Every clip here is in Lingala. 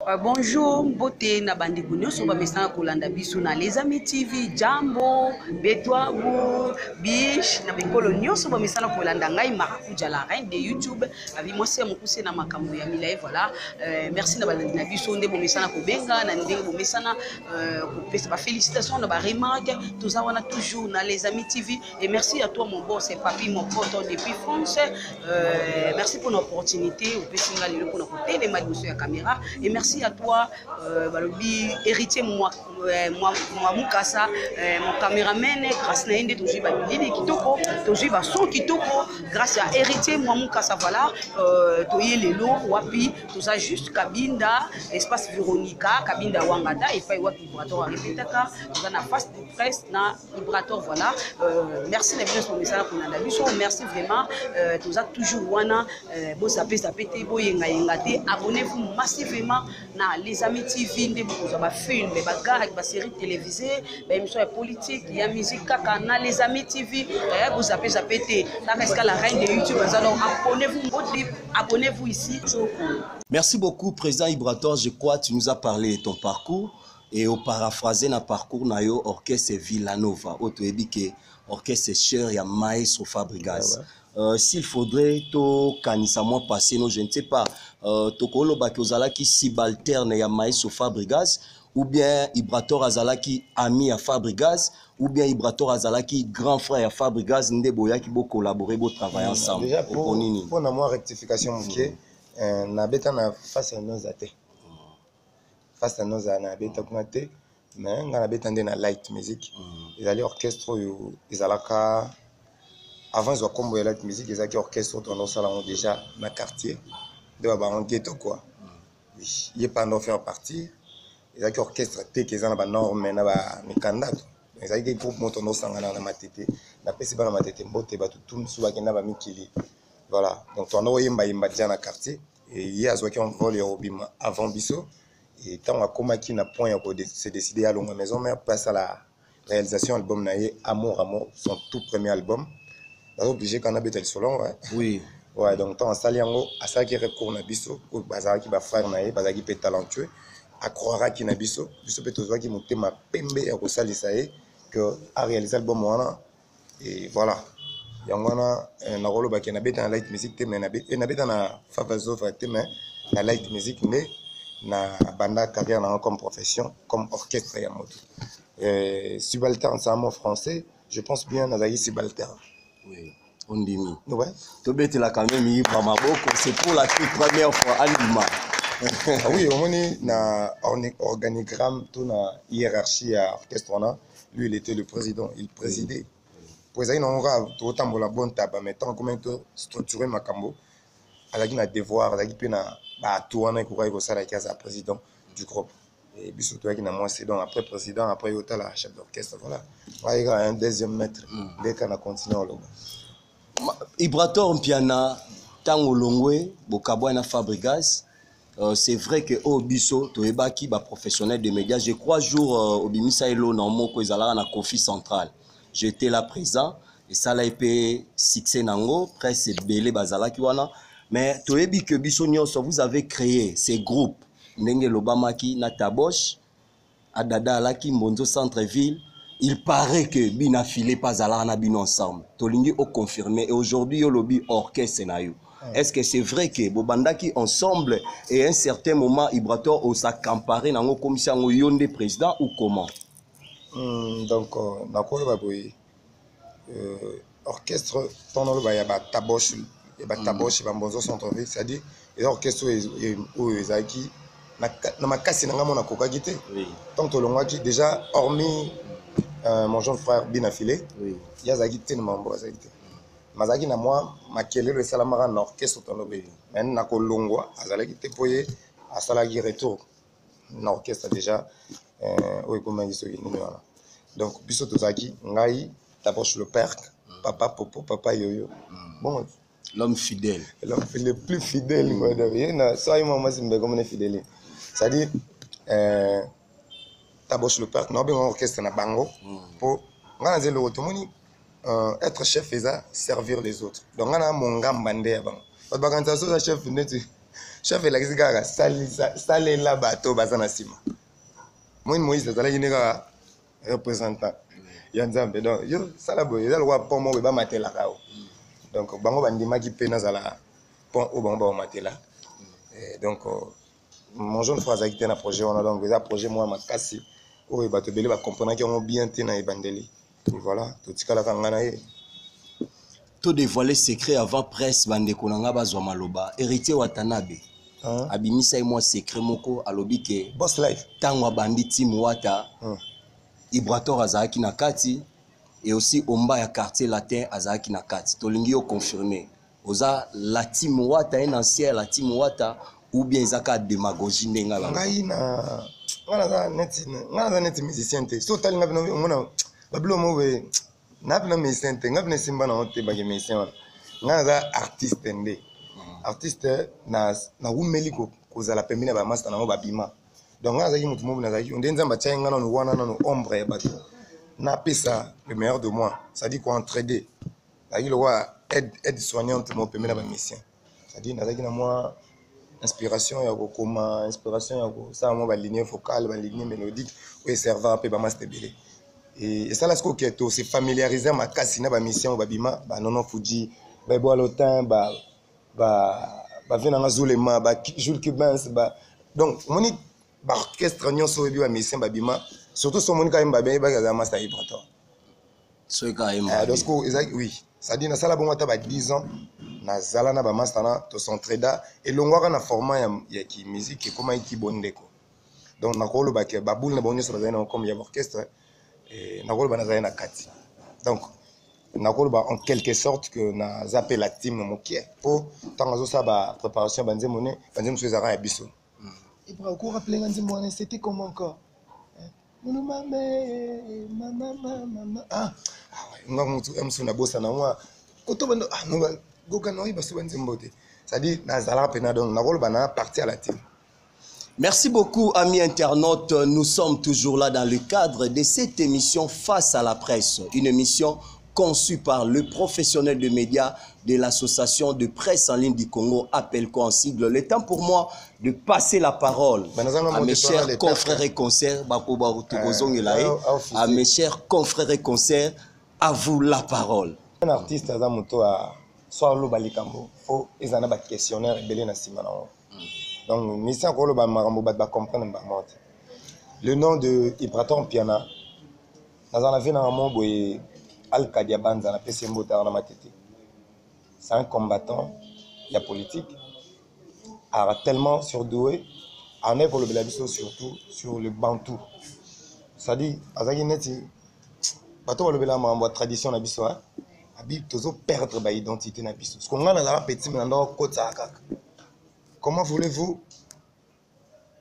Bonjour, beauté na bandi kunyoso ba mesana kolanda biso na Les Amis TV, Jambo, Betwabu, Bish na bikolo nyoso ba mesana kolanda ngai Marakuja la reine de YouTube, avi mosi ya mokuse na makambo ya milaye voilà. Merci na balandi na biso nde bo mesana ko benga na ndenge bo mesana ko pesa ba félicitations na ba remarque, tout ça wana toujours na Les Amis TV et merci à toi mon boss et papi mon pote depuis France. Merci pour l'opportunité au pesinga lelo pour notre téléma liboso ya caméra et merci à toi, héritier moi Mukasa, mon caméraman, grâce à Inde, toujours Babilini Kitoko, toujours son Kitoko, grâce à héritier moi Mukasa, voilà, Toye Lelo, Wapi, tout ça juste Kabinda, espace Véronica, Kabinda Wangada, et puis Wapi Vibrator à Répétaka, tout ça na face de presse, na Vibrator, voilà. Merci les biens sur le message qu'on a vu, merci vraiment, tout ça toujours Wana, bon ça peut péter, bon yengate, abonnez-vous massivement. Na Les Amis TV ndé beaucoup ba film ba gag ba série télévisée ba émission politique ya musique kaka na Les Amis TV vous zappez ça reste la reine de YouTube alors abonnez-vous ici. Merci beaucoup président Vibrator, je crois que tu nous as parlé de ton parcours et au paraphraser na parcours na yo orchestre Villanova auto ebike orchestre cher ya Maestro Fabregas. S'il faudrait to kanisa moi passer non je ne sais pas tokolo ba ki ozalaki subalterne ya Maestro Fabregas ou bien Vibrator azalaki ami ya Fabregas ou bien Vibrator azalaki grand frère ya Fabregas nde boyaki bo collaborer bo travailler ensemble. Déjà pour na moi rectification moké na beta na face à nos athées. Face à nos na beta kunate mais na beta ndé na light music. Ils allaient orchestre ils alaka avant ils ont combo la musique ils avaient orchestre dans nos salons déjà dans quartier de baron ghetto quoi. Oui, il est pas non faire partie. Ils avaient orchestre té qu'ils ont na norme na ba mikanda. Ils avaient groupe moto no sangana na matete. Na pesi ba na matete mbote ba tout suba kenda ba mikili. Voilà. Donc on a yemba yemba déjà na quartier et il y a qui on vole robim avant biso et tant on a komaki na point pour se décider à longue maison mais passe à la réalisation album naie Amour son tout premier album. Obligé qu'on a betel solo ouais. Oui. Ouais donc tant saliango à ça qui recours na biso ou bazara qui va frère naie bazara qui peut talentueux à croire qui na biso peut toujours qui monter ma pembe et ko salisa e que a réalisé album wana et voilà yangwana na rolo ba qui na beta light music te mais na beta na favazo te mais la light music mais na banda carrière na comme profession comme orchestre ya moto subalterne c'est un mot français je pense bien nazali subalterne. Oui, on dit mi. Ouais. Tu bête la quand même il va maboko, c'est pour la toute première fois Alima. Ah oui, on a organigramme, tout na hiérarchie à orchestre on a. Lui il était le président, il présidait. Président on va autant la bonne table mais tant comment structurer makambo. Alaki na devoir, alaki pe na ba tout on a ko ko sala ka président du groupe. Et puis surtout qui na moi c'est donc après président après autant la chef d'orchestre voilà. Il y a un deuxième maître dès qu'on a continué au logo. Vibrator piana tango longwe bokabwa na Fabregas. C'est vrai que au biso to ebaki ba professionnel de médias je crois jour obimisa elo na moko ezala na Kofi Central. J'étais là présent et ça l'a été succès nango presse belé bazalaki wana mais to ebi que biso nyonso vous avez créé ces groupes ndenge lobamaki na Tabosh Adada Alaki Mbonzo Centre-Ville. Il paraît que bina filé pas à la bino ensemble. Tolingi au confirmé et aujourd'hui yo lobby orchestre na yo. Est-ce que c'est vrai que bobandaki ensemble et à un certain moment Vibrator au sa comparé nango commission ngo yonde président ou comment? Donc na ko ba boy orchestre tono ba ya ba Tabosh et ba Tabosh ba Mbonzo Centre-Ville, c'est-à-dire les orchestres où ezaki na makasi na ngamo na kokaki te. Donc tolongaki déjà hormis mon jeune frère Binafilé, oui. Il y a Zagité de Mambo, Mazaki na moi, Makele le Salamara na orchestre dans le pays. Maintenant, na Kolongwa, Azalaki te poye, à Salagi retour, na orchestre déjà, oui, comme il dit, donc, Bissot Tozaki, Ngai, Tabosh le père, papa Popo, papa Yoyo. Bon, l'homme fidèle. L'homme le plus fidèle, ça, il m'a dit, comme on est fidèle. C'est-à-dire, Tabosh le père, nous avons un orchestre na bango pour être chef et servir les autres. Donc on a mon gambandé avant. Parce que quand ça chef chef elakisi kaka salela bato baza na nsima Moïse azalaki ne kaka représentant ya nzambe donc yo sala boye eza lokwa pont moko bamatelaka o donc bango bandimaki mpe nazala pont oyo bango baomatela donc mon jeune frère azalaki te na projet wana donc eza projet moko ya makasi oyo bato ebele bacomprenaki yango bien te na ebandeli et voilà totikalaka ngai na ye to dévoiler secret avant presse bandeko na nga bazwa maloba héritier Watanabe abimisa ye mwa secret moko alobi ke boss life ntango abandi timu wata Ibrator azalaki na kati et aussi Omba ya quartier latin azalaki na kati tolingi yo confirmer oza la team wata un ancien la team wata ou bien ezaka démagogie ndenga la ngai na ngana net musicien te so tali ngapi ngona babilo mo be na musicien te ngapi simba na hote ba musicien wana ngana za artiste nde artiste na umeli ko kozala pembeni ba master na mo babima donc ngana za ki mutu mo na za ki nde nzamba tya ngana no wana no ombre ya bato na pesa le meilleur de moi ça dit quoi entraider la le roi aide soignante mon pembeni ba musicien ça dit na za ki na moi inspiration ya kokoma inspiration ya kosala mwa baligne vocale baligne mélodique oyo eserva mpe bamaster ebele esalasi koke tose familiariser makasi na bamisien oyo babima banono fuji baiboa lotin bave nanga zulema bajules cubins donc omoni baorchestre nyonso oyebi bamisien babima surtout so omoni kayemba bayebaki aza master ya Ibrator donc ezalaki oui c'est-à-dire nasala bongo ata ba 10 ans nazala na bamaster na tosentraida elongwaka na format ya musique ekomaki bondeko donc nakoloba ke babule na bango nyonso bazali na comme ya orchestre nakoloba nazali na kati donc nakoloba en quelque sorte que naza mpe la team mokie mpo ntango azosala bapréparation banzembo mosusu ezalaka ya biso Ibra okorappele nga nzembo wana c'était comment encore nga mutu msu na bosa na mwa kotobando gokana oyi baso banzembo te c'est-à-dire nazalaka mpena donc nakoloba na partie à la team. Merci beaucoup, amis internautes. Nous sommes toujours là dans le cadre de cette émission Face à la presse. Une émission conçue par le professionnel de médias de l'association de presse en ligne du Congo, APELCO en sigle. Le temps pour moi de passer la parole à mes chers confrères et consoeurs, à mes chers confrères et consoeurs, à vous la parole. Un artiste, soit le balikambo, faut ils en a des questionnaires et belé na sima na. Donc mission ko le ba marambo ba comprendre ba mot. Le nom de Ibrator Mpiana nazana vie na mo boye Al-Kadia Banza na pesi mbota na matete. C'est un combattant, il y a politique, a tellement surdoué, en est pour le Belabiso surtout sur le Bantou. Ça dit, azaki neti bato le Bela ma tradition na biso hein. Abi tozo perdre ba identité na biso. Ce qu'on a na petit mais na kota kaka. Comment voulez-vous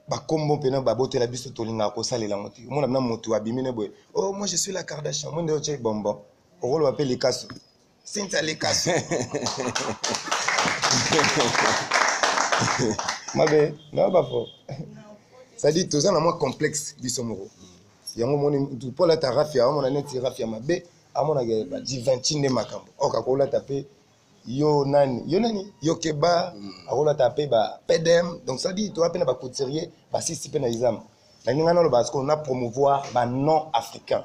ba kombo pena ba bote la biso tolinga ko salela moti. Mon na moto abimine boy. Oh moi je suis la Kardashian. Moi ndio che bonbon. On va appeler les casses. C'est les casses. Ma belle, non pas fort. Ça dit tout ça na moi complexe bisomoro. Yango moni tout pour la tarafia, on a neti rafia mabe. Amona ge ba di 20 makambo okakola taper yo nani yo keba akola taper ba pedem donc ça dit toi pena ba couturier ba sisi pena exam na ninga no ba qu'on a promouvoir ba non africain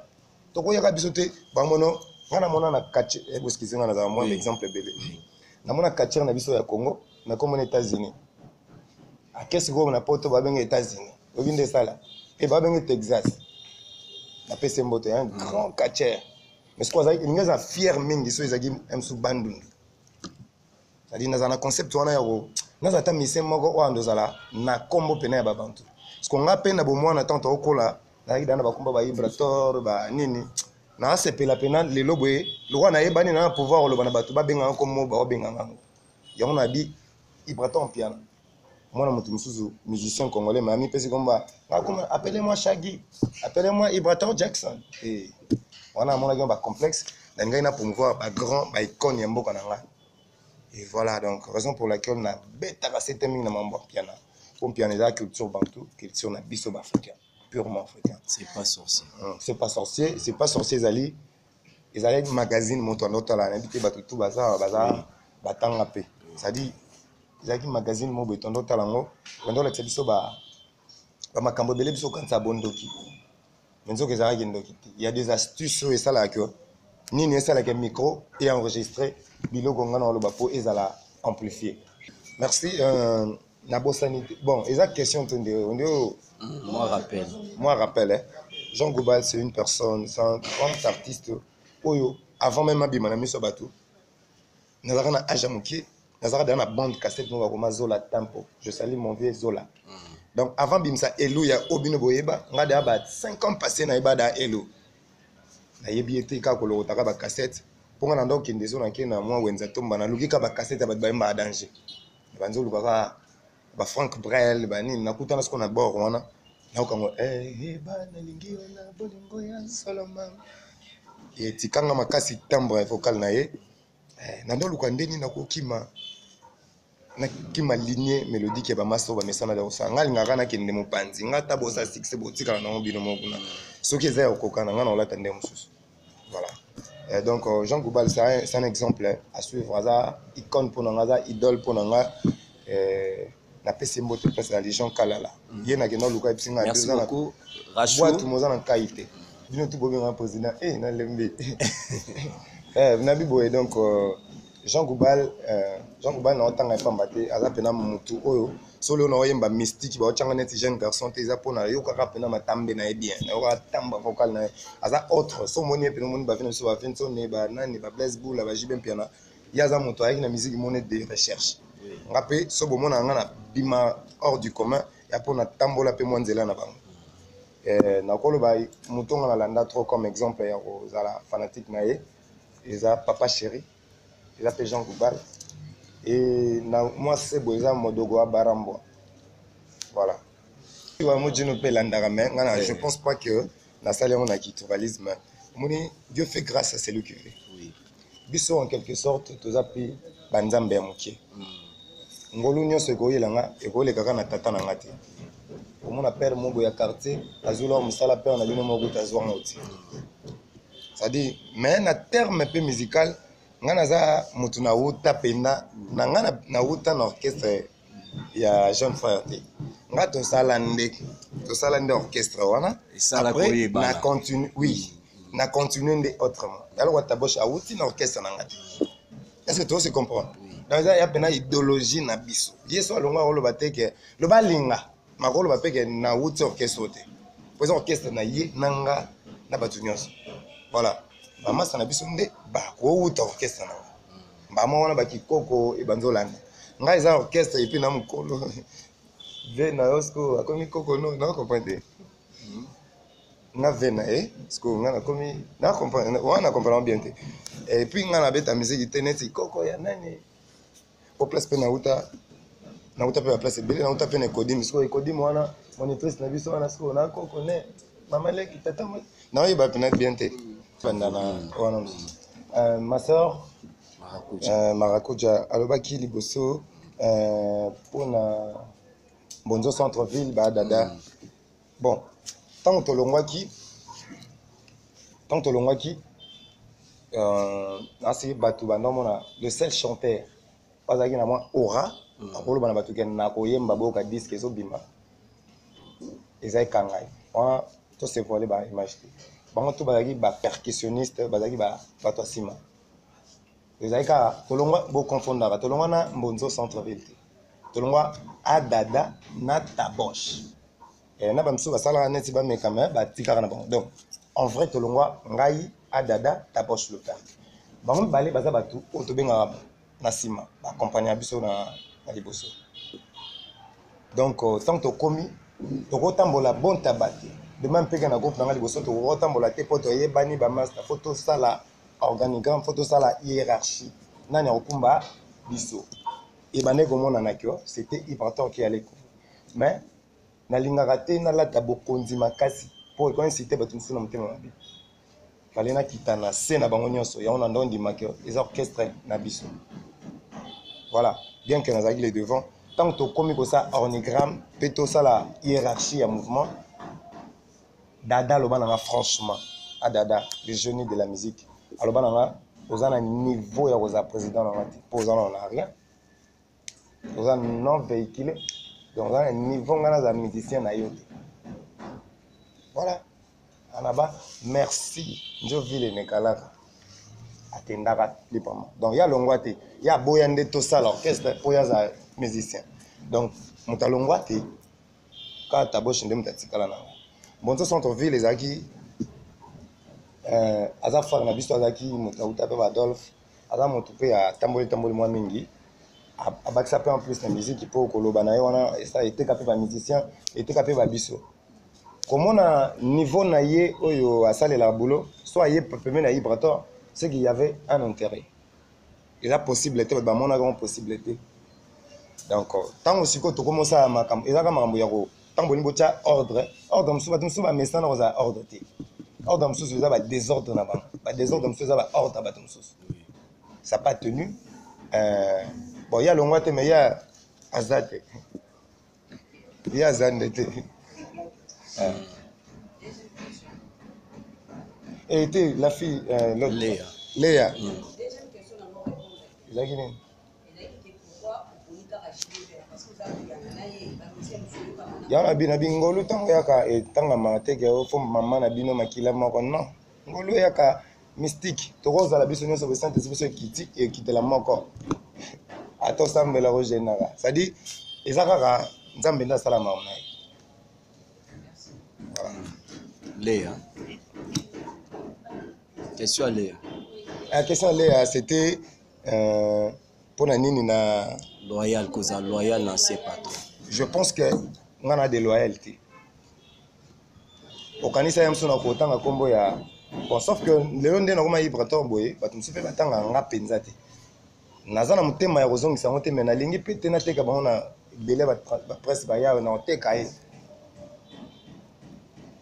to ko yaka bisote ba mono ngana mona na kache parce que ngana za moi exemple bébé na mona kache na biso ya Congo na comme aux États-Unis a qu'est-ce que na poto ba benga États-Unis obinde sala et ba benga Texas na pese mbote un grand catcher. Mais ce qu'on a dit, il y a fier mingi so ezagi emsu bandundu. C'est-à-dire dans un concept wana yako, naza ta mise moko o andozala na kombo pena ya babantu. Ce qu'on a pena bo mwana tante okola, na idana ba komba ba Ibrator ba nini. Na sepela pena le lobwe, le roi na yebani na pouvoir lo bana batu ba benga kombo ba benga ngango. Yango na bi Ibrator Mpiana. Moi na mutu musuzu musicien congolais mais ami pesi komba, appelez-moi Shaggy, appelez-moi Ibrator Jackson. Et on a mon complexe, on a promouvoir un grand icône yambo kananga. Et voilà donc raison pour laquelle on a bêta cette termine dans mon piano. Pour piano la culture bantou, culture na biso africain, purement africain. C'est pas sorcier. C'est pas sorcier Zali. Ils allaient magazine montant notre là, habité batutu bazar batanga pe. Ça dit ezalaki magazine moko boye tondo tala yango tondo olakisa biso bamakambo ebele biso okanisa bondoki me nzoka ezalaki ndoki te il y a des astuces oyo esalaka yo nini esalaka micro et enregistré biloko nga na oloba mpo ezala amplifié merci nabosani te bon eza question to nde moi rappel hein. Jean Goubal c'est une personne c'est un grand artiste oyo avant même abima na miso bato nazalaka na age ya mokie nazalaka déjà na bande cassette moko bakoma Zola Tempo je salue mon vieux Zola donc avant bimisa elo ya obino boyeba nga déjà ba 5 ans passé na yeba da elo nayebi ete kaka kolokotaka bacassette mpo nga na ndo okende so nake na mwa wenza tomba naluki kaka bacassette ya bato bayemba ya danger banzi olukaka bafrank brel banini nakutana siko na bord wana naokango eba nalingi yo na bolingo ya solomon etikanga makasi timbre vocal na ye na ndo oluka ndeni nakokima lignée mélodique ya bamasa oyo bamesana ya kosala nga alingaka nakende mopanzi nga ata bosa succès botikala nango bino moko kuna soki eza ya kokoka na nga na olata nde mosusu voilà donc Jean Goubal c'est un exemple à suivre aza icône mpo na nga aza idole mpo na nga napesi mbote place na Légion Kalala ye nakenda oluka epesi nga bwatu moza na nkai te bino tu bobenga président nalembi nabi boye donc Jean Goubal na otanga epamba te aza pena mutu oyo solo na oyemba mystique ba otanga neti jeune garçon te eza pona yo kaka pena matambe na ye bien na yo tamba vocal na aza autre so moni pena moni ba vina so ba vina so ne ba nani ba Blaise Boula ba Jibem piana ya za mutu avec na musique monnaie de recherche ngape so bo mona nga na bima hors du commun ya pona tambola pe mwanzela na bango na kolo ba mutu nga na landa trop comme exemple ya kozala fanatique na ye eza papa chéri il appelle Jean Goubal et moi c'est Boisa Modogo à Barambo voilà je pense pas que la salle on a quitturalisme Dieu fait grâce à celui qui fait biso en quelque sorte tous appui banzambe ya mokie ngolu nyonso ekoyelanga ekolekaka na tata na ngati omona père moko ya quartier azula musala père na bino moko tazwanga oti c'est-à-dire mais na terme peu musical nga naza mutu na wuta pena na nga na wuta na orchestre ya jeune frère te nga tosala nde orchestre wana après na continue oui na continue nde autrement alors watabosh awuti na orchestre na nga te est-ce que tu se comprends donc il y a pena idéologie na biso yeso alonga oloba te ke lo balinga makolo ba peke na wuti orchestre te pour orchestre na ye nanga na batu nyonso voilà bamasa na biso nde bakouta orchestre na bama wana bakikoko ebanzolanda ngai eza orchestre epi na mokolo ve na yo siko akomi koko no na comprendre nga ve na siko nga nakomi na comprendre wana comprendre bien te et puis nga na beta musique te neti koko ya nani au place pe na uta pe la place ebele na uta pe na Kodim siko Kodim wana monitrice na biso wana siko na koko ne mama leki tata na oyeba pe na bien te ma soeur Marakuja alobaki liboso pour na bonzo centre-ville ba dada bon tant tolongwaki asi batu bandomona le seul chanteur bazaki na moi aura akoloba na batu ken na koyemba boka disque ezo bima ezai kangai wana to se voler ba image bango to bazaki ba percussionniste bazaki ba bato asima ezali kaka tolongwa bokofondaka tolongwa na mbonzo centre-ville te tolongwa adada na taboche na bamisusu basalaka neti bamekama batikaka na bango donc en vrai tolongwa ngai adada taboche le père bango mibale baza bato oyo tobengaka na nsima bakompagne ya biso na liboso donc tant tokomi tokotambola bon taba te de même mpeke na groupe na nga liboso tokotambola te mpo toyebani bamaster fo tosala organigramme fo tosala hiérarchie nani akokumba biso ebande komonanaki c'était Ibrator qui allait couvrir mais nalingaka te nalata bokonzi makasi mpo ekoincite bato mosusu na motema mabe fale nakita na se na bango nyonso yango na ndo ndimaki eza orchestre na biso voilà bien que nazalaki les devant tant que tokomi kosala organigramme mpe tosala hiérarchie ya mouvement dada aloba nanga franchement adada le génie de la musique aloba nanga oza na niveau ya kozala président nanga te mpo oza na rien toza non véhiculé donc oza na niveau nga naza musicien na yo te voilà anaba merci nzo ville nekalaka atendaka librement donc ya longwa te ya boya nde tosala orchestre mpo yaza musicien donc moto alongwa te kaka taboshe nde moto atikala nango bonso centre ville ezalaki aza frère na biso azalaki moto auta mpe badolphe aza moto mpe atamboli mwa mingi abakisa mpe en plus na musique mpo koloba na ye wana eteka mpe bamusicien eteka mpe babiso komona niveau na ye oyo asalelaka boulot so aye peme na Ibrator c'est qu'il y avait un intérêt eza possibilité bato bamonaka ngo possibilité donc ntango sikoyo tokomosala makambo ezaka makambo ya ntango boni botya ordre mosusu bato mosusu bamesana na kozala ordre te ordre mosusu eza badésordre na bango badésordre mosusu eza baordre ya bato mosusu ça pas tenu bon ya longwa te mais ya aza te ya aza nde te et était la fille l'autre Léa ezalaki nini ya na bino ngolu ntango yaka etangama teke ofo mama na bino makila moko non ngolu yaka mystique tokozala biso nyonso besante biso ekitela moko ata osambela kogenaka c'est-à-dire eza kaka nzambe nde asala makambo na ye Léa. Question à Léa. La question à Léa, c'était pour la nini na loyal, cause loyal n'a c'est pas trop. Je pense que on a des loyautés. Au kanisa ya msona ko tanga kombo ya bon sauf que lelo nde na koma Ibrator boye bato msupe batanga nga penza te. Naza na mutema ya kozongisa ngo te mais na lingi pete na teka bango na belé ba presse ba ya na teka ye.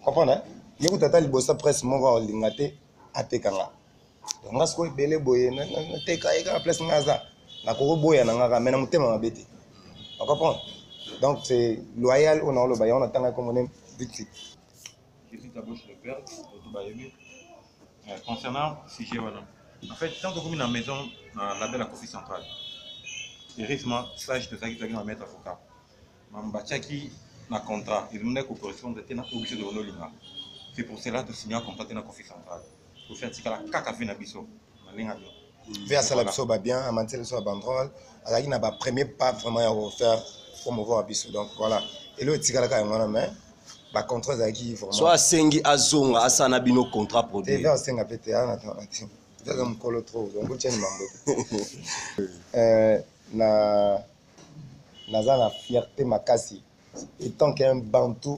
Comprendre? Yeko tata libosa presse moko linga te atekanga. Donc nga siko belé boye na teka ye ka place ngaza na ko boya na nga mais na mutema mabete. On comprend? Donc c'est loyal on a le bayon on attend comme on est vite. Je suis Taboche le père de Bayebi. Concernant sujet voilà. En fait, tant que vous êtes dans la maison, dans la belle Kofi centrale, les risques, sage de ça qui doit mettre avocat. Mambachaki na contrat, il me dit que correspond à la obligé de l'Olinga. C'est pour cela de signer un contrat dans la Kofi centrale. Pour faire ce que la caca na biso, na linga bio. Vers ça la biso va bien, à mantel sur la banderole, à la n'a premier pas vraiment à faire promouvoir à biso. Donc voilà. Et le tigala ka ngona mais ba contrat za qui vraiment. Soit sengi azonga asana bino contrat produit. Vers senga pété à attends. C'est comme colo trop. Donc vous tiens mambo. Naza na fierté makasi. Étant qu'un bantou,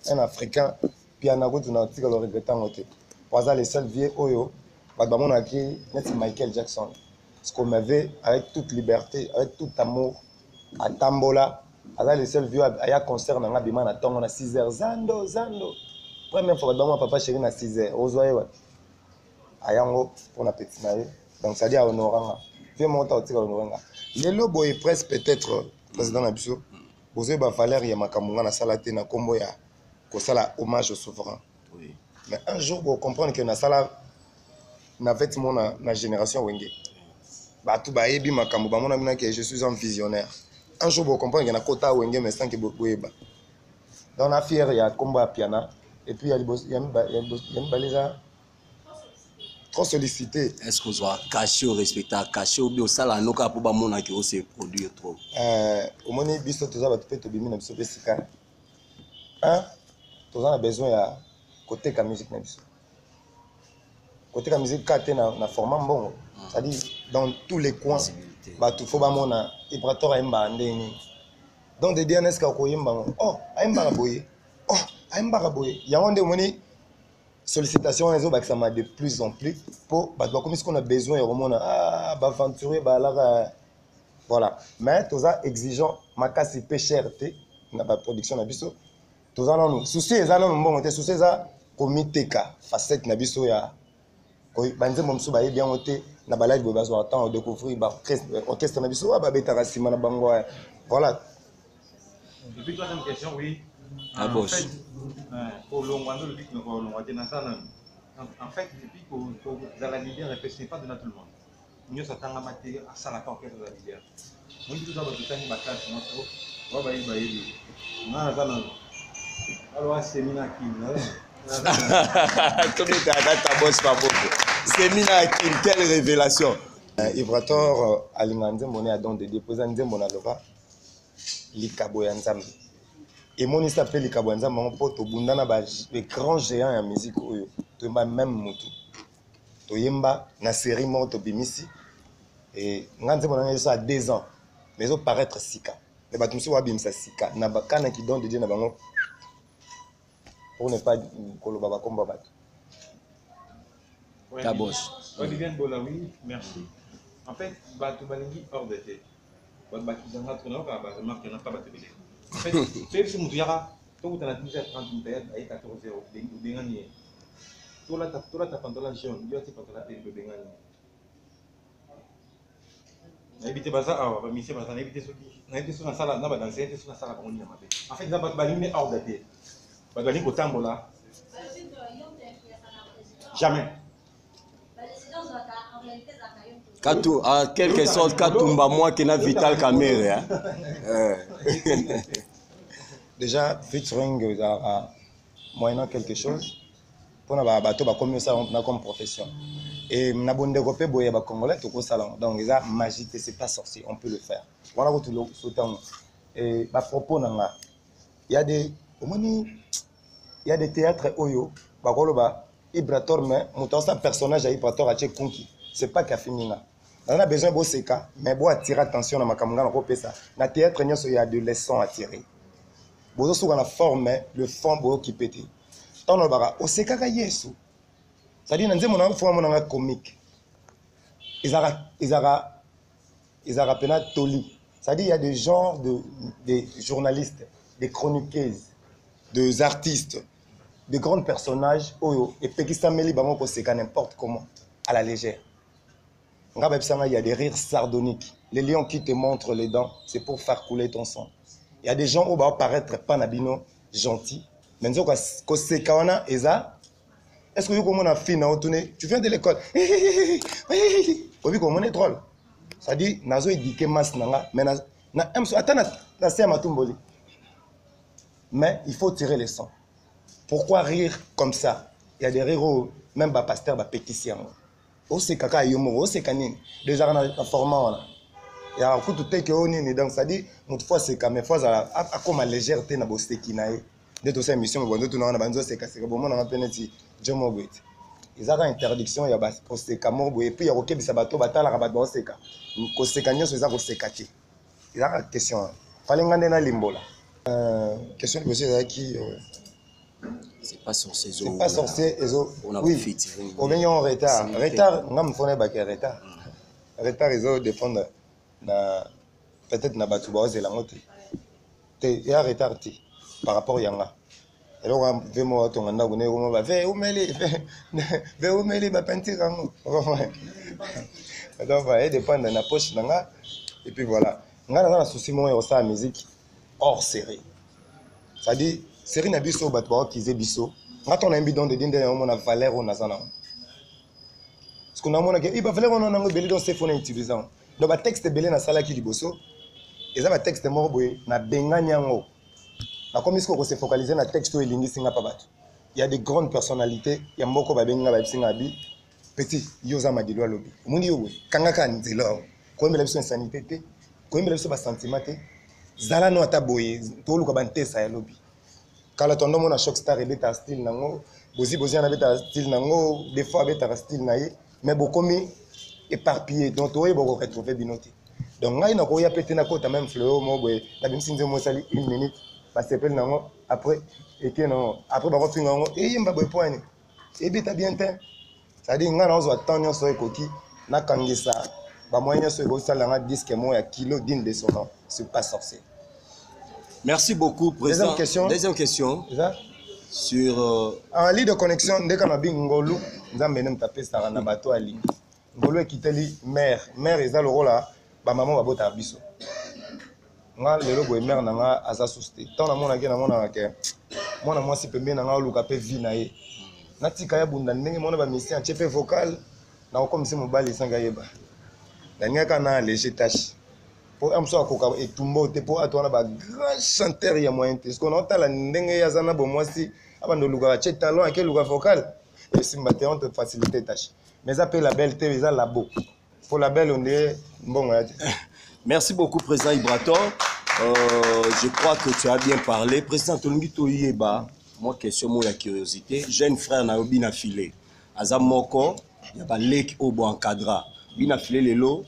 un africain, puis en agout on a tigala le regrettant côté. Pour les seuls vieux oyo, ba ba mon aki, net Michael Jackson. Ce qu'on m'avait avec toute liberté, avec tout amour à Tambola. Alors les seuls vieux à concert dans l'abîme à temps on a 6h zando première fois que papa chéri na 6h ozoye ouais ayango pour la petite naïe donc ça dit à honoranga vieux monta au honoranga les lobo est presque peut-être président Nabiso ozoye ba Valérie ya makamunga na salate na kombo ya ko sala hommage au souverain oui mais un jour vous comprendre que na sala na fait mon na génération wenge ba tout ba yebi makambo ba mona mina que je suis un visionnaire. Un jour, vous comprenez qu'il y a un quota où il y a un instant qui est beaucoup. Dans la fière, il y a un combat à piano. Et puis, il y a une balise trop sollicité. Est-ce que vous avez caché ou respecté, caché ou bien ça, la noka pour mon qui se produire trop? Au moment où il y a un peu un, tu as besoin de côté de la musique. Côté de la musique, tu as un format bon. C'est-à-dire, dans tous les coins. Batu fo ba mona Ibrator aimba ndeni donc de DNS ka ko yimba oh aimba boye oh aimba boye yango nde moni sollicitation les autres ça m'a de plus en plus pour batu comme ce qu'on a besoin et remona ah ba aventurer ba la voilà mais tous ça exigeant makasi peu cherté na ba production na biso tous ça non souci ça non bon te souci ça comité ka facette na biso ya ko banze momsu ba bien oté na balade bo bazo attendre découvrir ba orchestre na biso ba betara sima na bango voilà. Depuis troisième question oui. En fait pour l'ongwando le but no l'ongwate na sana. En fait depuis que za la leader c'est pas de tout le monde. Nous ça tanga maté à sala ka orchestre de la leader. Moi, je suis dans le temps, ma classe, moi, je vais aller. Alors, Semina Kim. Semina Kim, quelle révélation. Ibrator alinganze mone a don de déposer nzembo na loba likabo ya nzambe. Et mon isa pe likabo ya nzambe mon pote bundana ba les grands géants ya musique oyo. To yemba même mutu. To yemba na série morte bimisi et nganzembo na ça a 2 ans. Mais au paraître sika. Mais ba tumso wa bimisa sika na ba kana ki don de Dieu na bango. Pour ne pas koloba ba komba bato. Tabos. Olivier Bolawi, merci. En fait, Batou Balingi hors de tête. Bakizanga Tono, remarque qu'il n'y en a pas battu. En fait, c'est ce que tu as tout à la 30 minutes à 14h, Bengani. Tout là, ta pantalon jaune, il y a tes pantalons de Bengani. N'habitez pas ça, ah, monsieur, n'habitez sur la salle, n'a pas dansé, sur la salle, on y a maté. En fait, Batou Balingi hors de tête. Batou Balingi au tambola. Jamais. Katou, en quelque sorte, Katumba, moi qui n'a Vital Kamere. Déjà, featuring moyennant quelque chose, pour nous, bateau, comme ça, on a comme profession. Et nous avons développé les Congolais, tout ça. Donc, c'est magique, c'est pas sorcier, on peut le faire. Voilà tout le temps. Et à propos, il y a des théâtres Oyo, Ibrator, mais mon personnage à Ibrator a Tchekonki. C'est pas qu'à finir. On a besoin de ces cas, mais pour attirer attention dans ma caméra, on peut ça. Dans le théâtre, il y a de leçons à tirer. Bozo sur la forme, le fond qui pète. Tant on va au seka ka yesu. Ça dit, nous avons un comique. Ils appellent Toli. Ça dit, il y a des genres de journalistes, des chroniqueuses, des artistes, de grands personnages, et Pekistan Meli Bango seka n'importe comment, à la légère. Il y a des rires sardoniques. Les lions qui te montrent les dents, c'est pour faire couler ton sang. Il y a des gens qui vont paraître pas nabino gentils. Mais est-ce que tu viens de l'école? Comment on est drôle. Ça dit, nazo éduqué mas nanga, mais il faut tirer les sons. Pourquoi rire comme ça? Il y a des rires, même bas pasteur, bas pétition. C'est kaka yomo, c'est kanine. Déjà on a format. Il y a un coup de tête que on est donc ça dit, une fois c'est comme une fois à comme à légèreté na bosse qui nae. De toutes ces missions, bon tout na banzo c'est que bon on a peneti Jomo Gwet. Ils ont interdiction ya bas c'est comme et puis il y a OK bisabato batala rabat bon c'est ka. Ko c'est kanyo c'est ça ko c'est kati. Il a une question. Fallait ngande na limbola. Question de monsieur qui c'est pas sorcier. C'est pas sorcier. Oui. On vient en retard. Retard, on me fait baquer retard. Retard, ils ont défendre peut-être na batuba c'est la moto. Il y a retard par rapport à Yanga. Alors on veut moi ton anda on est on va faire où mêler ma peinture. Donc va dépendre de la poche nanga et puis voilà. On a un souci moi ça la musique hors série. Ça dit série na biso batwa qui zé biso. Quand on a un bidon de dinde on a valeur on a ça. Parce qu'on a mon que il va valeur on a un belé dans ces phones utilisant. Donc ba texte belé na sala ki liboso. Et ça ba texte mort boy na benga nyango. Na comme est-ce qu'on se focaliser na texte et lingi singa pa bato. Il y a des grandes personnalités, il y a mboko ba benga ba singa bi petit yoza madilo lobi. Mundi yo kanga ka nzelo. Ko mbele biso insanité te. Ko mbele biso ba sentiment te. Zala no ata boye to luka ba ntesa ya lobi. Kala tondo mona shock star et beta style nango bozi na beta style nango des fois beta style na ye mais bokomi éparpillé donc toi boko retrouver binoté donc ngai na ko ya pété na kota même fleur mo boy na bimsi nze mo sali 1 minute ba s'appelle nango après et que non après ba finga nango et yemba boy point et beta bien temps ça dit nga na zo attendre so ekoki na kangisa ba moyen so ego sala nga disque mo ya kilo digne de son nom c'est pas sorcier. Merci beaucoup, président. Deuxième question. Sur en ligne de connexion, dès qu'on a bien Ngolu, nous avons même tapé ça dans bateau à ligne. Ngolu est quitté mère est le rôle là, ba maman va botter biso. Nga le logo mère nanga asa souste. Tant na mona ke na mona ke. Mona moi si pembe nanga luka pe vie na ye. Na tika ya bunda ndenge mona ba mission chepe vocal na comme si mobali sanga yeba. Na nyaka na léger tâche. pour un soir koka et tumbo te pour atona ba grand chanteur ya moyen te. Ce qu'on entend la ndenge ya zana bo moi si abando luga che talent avec luga vocal et simba te on te faciliter tâche. Mais ça peut la belle te ça labo. Pour la belle on est bon. Merci beaucoup président Ibrator. Je crois que tu as bien parlé. Président Tolongito Yeba, moi question moi la curiosité, jeune frère na obi na filé. Azam moko ya ba lek obo encadra. Bina filé lelo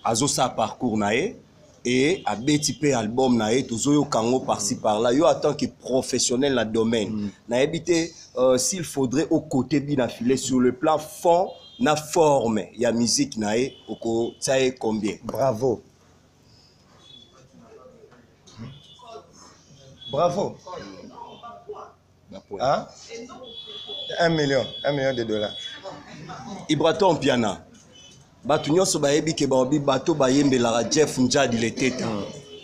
azo sa parcours nae et a BTP album nae tozoyo kango par-ci par-là. Yo en tant que professionnel dans le domaine. Na habité s'il faudrait au côté bina filé sur le plan fond na forme ya musique nae oko tsae combien? Bravo. Bravo. Hein? 1 million de dollars. Ibraton Piana. Batu nyonso bayebi ke baobi bato bayembelaka Jeff Njadi le teta.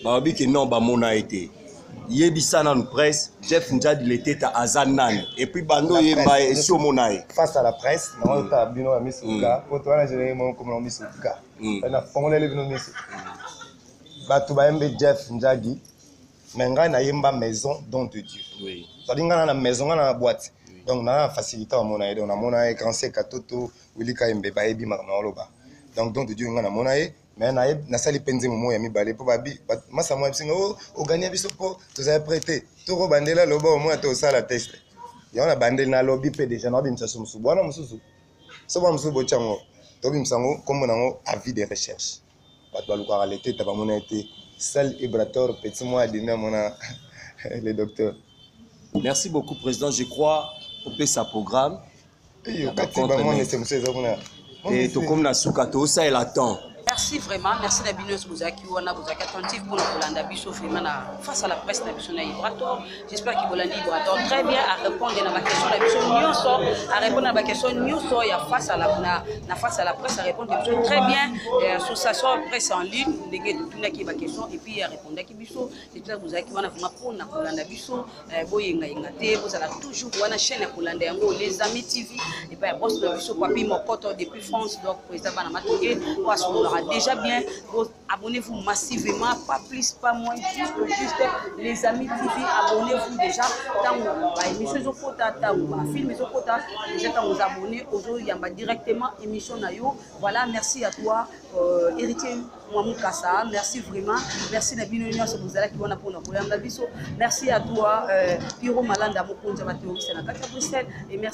Baobi ke non ba mona été. Yebisa na presse Jeff Njadi le teta azanan et puis bando yemba et so monae. Face à la presse, on ta bino misuka, pour toi je mon comme misuka. On a fondé le bino misuka. Batu bayembe Jeff Njadi. Mais on a une maison don de Dieu. Oui. C'est-à-dire qu'on a une maison, on a une boîte. Donc on a facilité à mon aide. On a mon aide quand c'est Katoto, Willy Kaimbe, Baebi, Marmaloba. Donc don de Dieu, on a mon aide. Mais on a sali penzi momo yami balé pour babi. Moi ça moi singo au gagner bisopo, tu as prêté. Tu re bandela loba au moins tu ça la test. Il y a bandel na lobby pe déjà na bim sasu musu. Bona mususu. So ba musu bo chango. To bim sango comme on a avis de recherche. Ba to luka la tête ba mon été. Seul Ibrator, petit moi, dîner mon le docteur. Merci beaucoup, Président. Je crois au PSA programme. Et tout comme la soukato, ça est latent. Merci vraiment, merci Nabinos Bouzaki, on a Bouzaki attentif pour Kolanda Bisso face à la presse Nabissona Ibrator. J'espère qu'il va Ibrator très bien à répondre à ma question à répondre à ma question face à la presse à répondre très bien. L'association presse en ligne, les gars de tout qui ma question et puis à répondre à Bisso. J'espère que Bouzaki va vraiment pour Kolanda Bisso, Boyenga Ingate, vous allez toujours voir la chaîne Kolanda Yango, les amis TV et puis boss Bisso Papi Mokoto depuis France donc président Banamatongue parce qu'on aura déjà bien, abonnez-vous massivement, pas plus, pas moins, juste les amis TV, abonnez-vous déjà. Dans l'émission Zokota, dans le film Zokota, déjà quand vous abonnez, aujourd'hui, il y a directement émission Nayo. Voilà, merci à toi, héritier Mouamou Kassa, merci vraiment, merci Nabino Union, c'est vous qui vont pour nous. Merci à toi, Piro Malanda, mon compte, c'est la Bruxelles, et merci.